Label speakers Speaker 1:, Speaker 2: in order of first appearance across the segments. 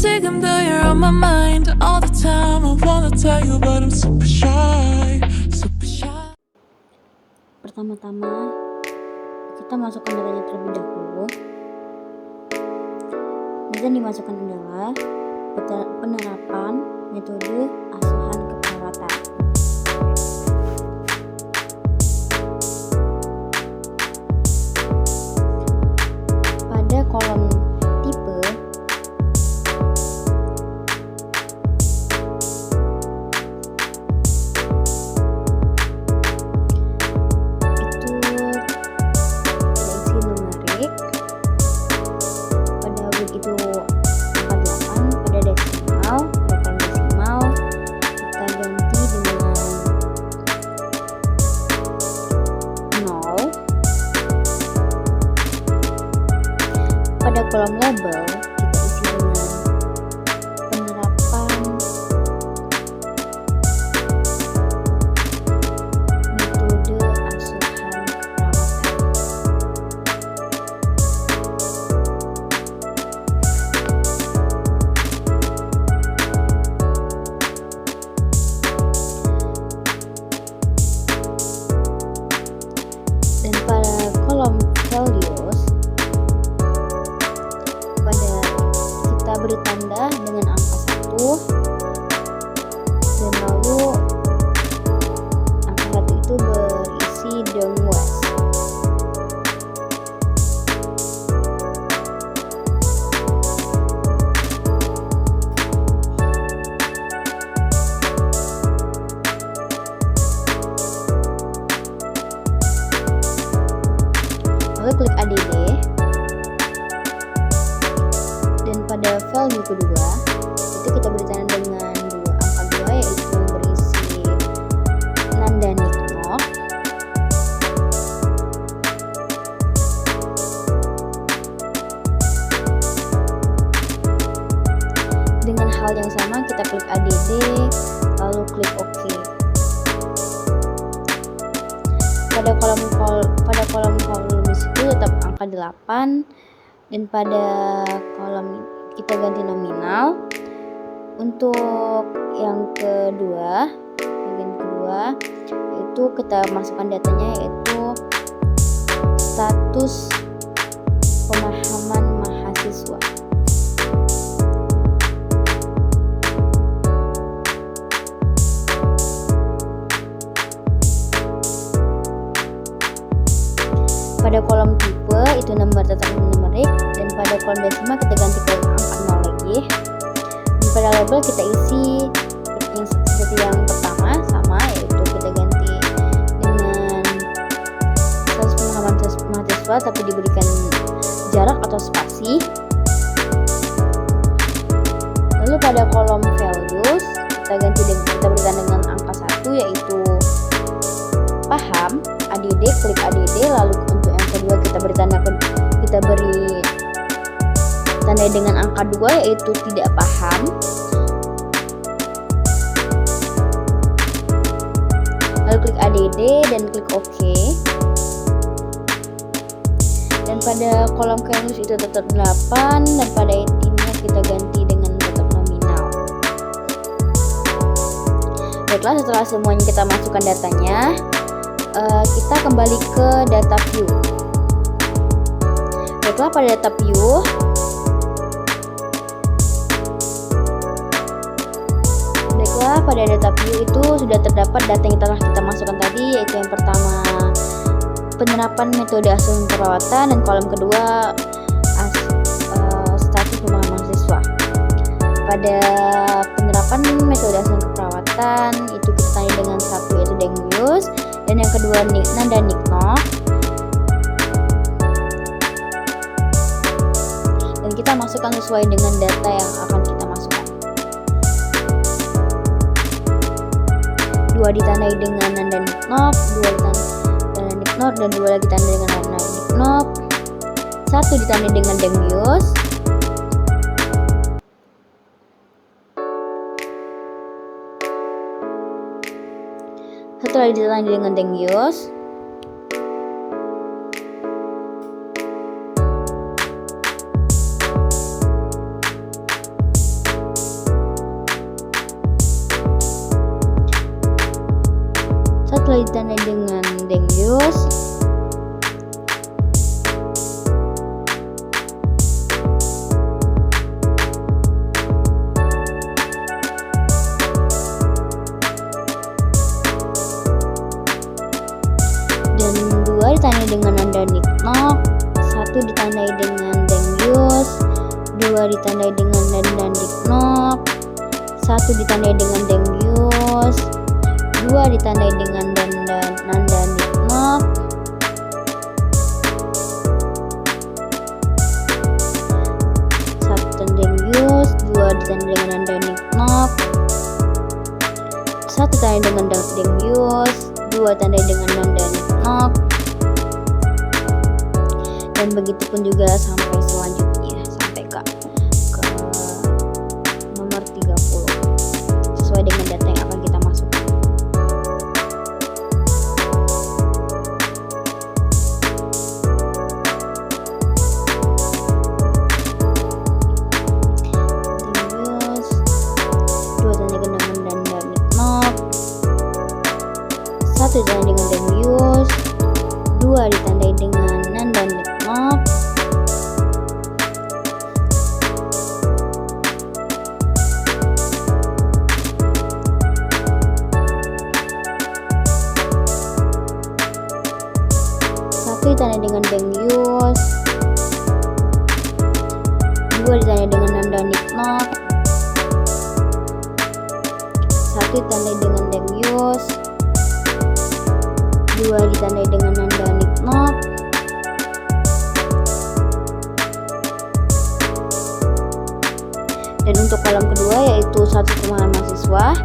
Speaker 1: 지금도 you're on my mind all the time. I wanna tell you but I'm super shy, super shy.
Speaker 2: Pertama-tama kita masukkan datanya terlebih dahulu. Data yang dimasukkan adalah penerapan metode asuhan keperawatan. Pada kolom tipe itu angka 8, pada desimal, pada kolom desimal kita ganti dengan 0. Pada kolom label kita isi dengan penerapan metode asuhan keperawatan. Dan pada kolom values kita beri tanda dengan angka 1 dan lalu angka 1 itu berisi Dong West. Lalu klik ADD dan pada value kedua itu kita beri tanda dengan angka 2 yaitu berisi Nanda Nikno. Dengan hal yang sama kita klik ADD lalu klik OK. Pada kolom itu tetap angka 8 dan pada kolom kita ganti nominal. Untuk yang kedua itu kita masukkan datanya yaitu status pemahaman mahasiswa. Pada kolom tipe itu nomor tetap numerik dan pada kolom desimal kita ganti ke angka 0 lagi. Dan pada label kita isi seperti yang pertama sama, yaitu kita ganti dengan status pemahaman mahasiswa tapi diberikan jarak atau spasi. Lalu pada kolom values kita berikan dengan angka 1 yaitu paham. ADD, klik ADD, lalu untuk yang kedua kita beri tanda dengan angka 2 yaitu tidak paham. Lalu klik ADD dan klik OK. Dan pada kolom values itu tetap 8 dan pada ini kita ganti dengan tetap nominal. Baiklah, setelah semuanya kita masukkan datanya, kita kembali ke data view. Baiklah, pada data view itu sudah terdapat data yang telah kita masukkan tadi, yaitu yang pertama penerapan metode asuhan keperawatan dan kolom kedua status pemahaman mahasiswa. Pada penerapan metode asuhan keperawatan itu kita tanya dengan 1 yaitu Deng Yus dan yang kedua Nanda Nikno. Dan kita masukkan sesuai dengan data yang akan kita masukkan. 2 ditandai dengan Nanda Nikno, 2 ditandai Nikno dan 2 lagi tanda dengan Nanda Nikno. 1 ditandai dengan Deng Yus. Setelah ditandai dengan Deng Yus, setelah ditandai dengan Dengyus, dan 2 ditandai dengan nanda Niknok, 1 ditandai dengan Dengyus, 2 ditandai dengan nanda Niknok, 1 ditandai dengan Dengyus, 2 ditandai dengan nanda Niknok, 1 Dengyus, 2 ditandai dengan nanda Niknok, 1 ditandai dengan Dengyus, 2 tandai dengan nanda Niknok, dan begitupun juga sampai selanjutnya sampai ke nomor 30 sesuai dengan data yang akan kita masukkan. Dengyus, 2 tandai dengan nanda Niknok, 1 ditandai dengan Dengyus, 2 ditandai dengan nanda Niknok, 1 ditandai dengan Dengyus, 2 ditandai dengan nanda Niknok, 1 ditandai dengan Dengyus, 2 ditandai dengan nanda Niknok, dan untuk kolom kedua yaitu 1 pemahaman mahasiswa,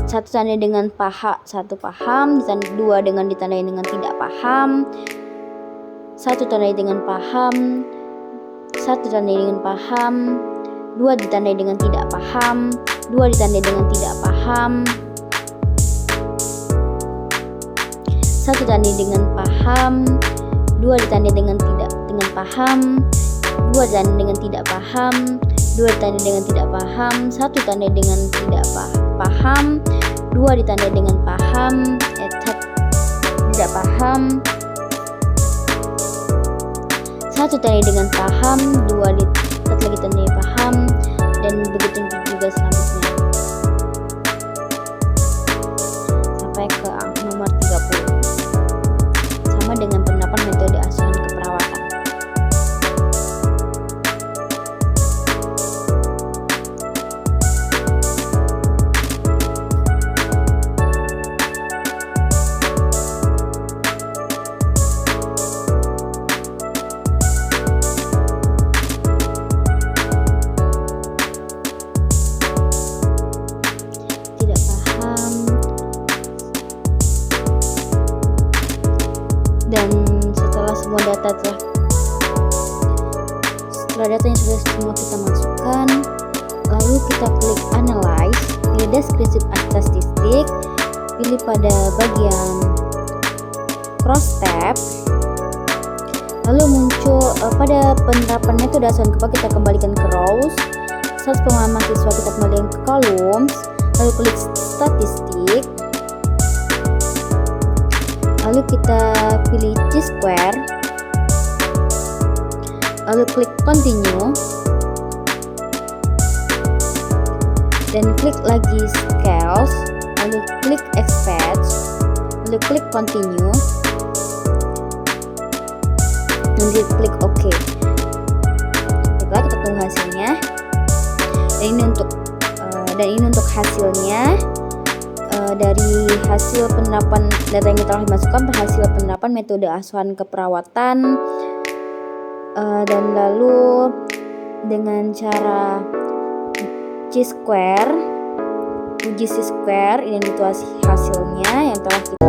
Speaker 2: 1 tandai dengan 1 paham, 2 dengan ditandai dengan tidak paham, 1 tandai dengan paham, 1 tandai dengan paham, 2 ditandai dengan tidak paham, 2 ditandai dengan tidak paham, 1 ditandai dengan paham, 2 ditandai dengan paham, 2 ditandai dengan tidak paham, 2 ditandai dengan tidak paham, 1 ditandai dengan tidak paham, 2 ditandai dengan paham, tidak paham, 1 ditandai dengan paham, 2 lagi tandai paham, dan begitu juga selanjutnya sampai ke nomor 30 sama dengan penerapan metode asuhan keperawatan. Dan setelah data yang sudah semua kita masukkan, lalu kita klik analyze, pilih deskripsi statistik, pilih pada bagian cross tab, lalu muncul pada penerapan metode asuhan keperawatan kita kembalikan ke rows, saat pemahaman mahasiswa kita kembalikan ke columns, lalu klik statistik, lalu kita pilih chi-square, lalu klik continue, dan klik lagi scales, lalu klik expand, lalu klik continue, dan klik OK. Baiklah, kita tunggu hasilnya. Dan ini untuk hasilnya. Dari hasil penerapan data yang telah dimasukkan, hasil penerapan metode asuhan keperawatan, dan lalu dengan cara chi-square, uji chi-square, ini situasi hasilnya yang telah kita